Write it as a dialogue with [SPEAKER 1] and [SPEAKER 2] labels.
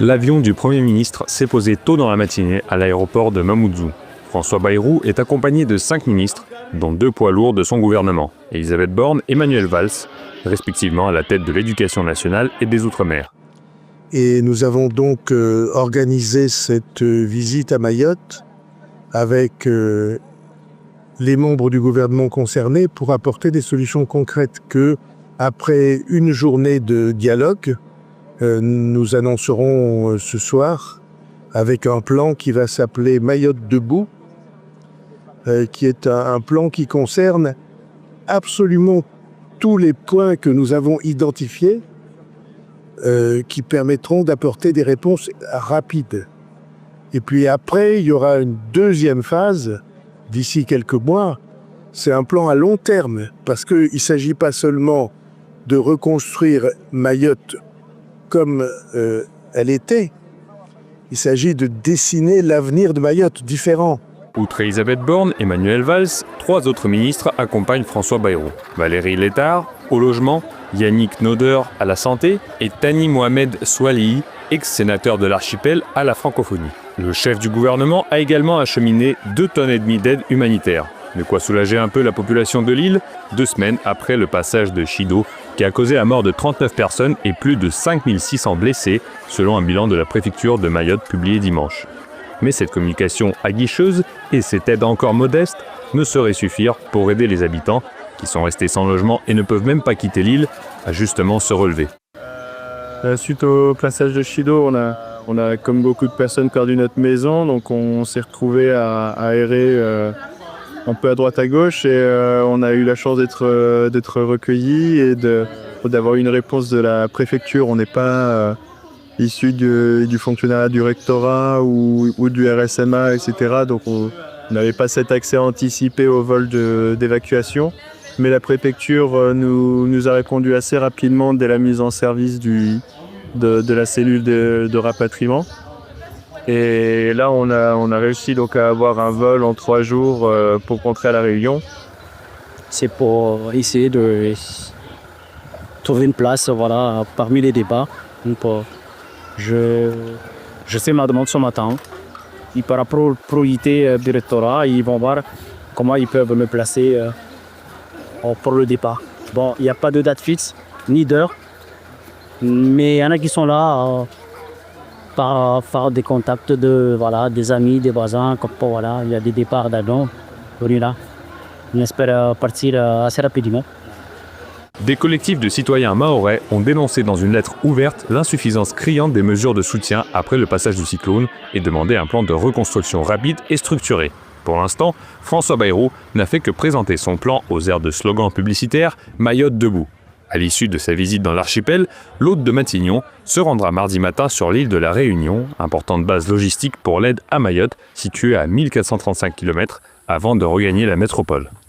[SPEAKER 1] L'avion du Premier ministre s'est posé tôt dans la matinée à l'aéroport de Mamoudzou. François Bayrou est accompagné de 5 ministres, dont 2 poids lourds de son gouvernement, Elisabeth Borne et Manuel Valls, respectivement à la tête de l'Éducation nationale et des Outre-mer.
[SPEAKER 2] Et nous avons donc organisé cette visite à Mayotte avec les membres du gouvernement concernés pour apporter des solutions concrètes que, après une journée de dialogue, nous annoncerons ce soir avec un plan qui va s'appeler Mayotte debout, qui est un plan qui concerne absolument tous les points que nous avons identifiés qui permettront d'apporter des réponses rapides. Et puis après, il y aura une deuxième phase d'ici quelques mois. C'est un plan à long terme parce qu'il ne s'agit pas seulement de reconstruire Mayotte comme elle était. Il s'agit de dessiner l'avenir de Mayotte différent.
[SPEAKER 1] Outre Elisabeth Borne et Manuel Valls, 3 autres ministres accompagnent François Bayrou. Valérie Létard, au logement, Yannick Noder, à la santé, et Thani Mohamed Soilihi, ex-sénateur de l'archipel, à la francophonie. Le chef du gouvernement a également acheminé 2,5 tonnes d'aide humanitaire. De quoi soulager un peu la population de l'île, 2 semaines après le passage de Chido, qui a causé la mort de 39 personnes et plus de 5600 blessés, selon un bilan de la préfecture de Mayotte publié dimanche. Mais cette communication aguicheuse et cette aide encore modeste ne sauraient suffire pour aider les habitants, qui sont restés sans logement et ne peuvent même pas quitter l'île, à justement se relever.
[SPEAKER 3] Suite au passage de Chido, on a comme beaucoup de personnes perdu notre maison, donc on s'est retrouvé à errer un peu à droite à gauche et on a eu la chance d'être recueillis et d'avoir une réponse de la préfecture. On n'est pas issu du fonctionnariat du rectorat ou du RSMA, etc. Donc on n'avait pas cet accès anticipé au vol d'évacuation. Mais la préfecture nous a répondu assez rapidement dès la mise en service de la cellule de rapatriement. Et là, on a réussi donc à avoir un vol en 3 jours pour rentrer à La Réunion.
[SPEAKER 4] C'est pour essayer de trouver une place, voilà, parmi les débats. Donc, je fais ma demande ce matin. Et par rapport aux priorités du rectorat, ils vont voir comment ils peuvent me placer pour le départ. Bon, il n'y a pas de date fixe, ni d'heure. Mais il y en a qui sont là par des contacts des amis, des voisins, comme voilà, il y a des départs d'Adon. Là. On espère partir assez rapidement.
[SPEAKER 1] Des collectifs de citoyens mahorais ont dénoncé dans une lettre ouverte l'insuffisance criante des mesures de soutien après le passage du cyclone et demandé un plan de reconstruction rapide et structuré. Pour l'instant, François Bayrou n'a fait que présenter son plan aux airs de slogans publicitaires « Mayotte debout ». À l'issue de sa visite dans l'archipel, l'hôte de Matignon se rendra mardi matin sur l'île de la Réunion, importante base logistique pour l'aide à Mayotte, située à 1435 km, avant de regagner la métropole.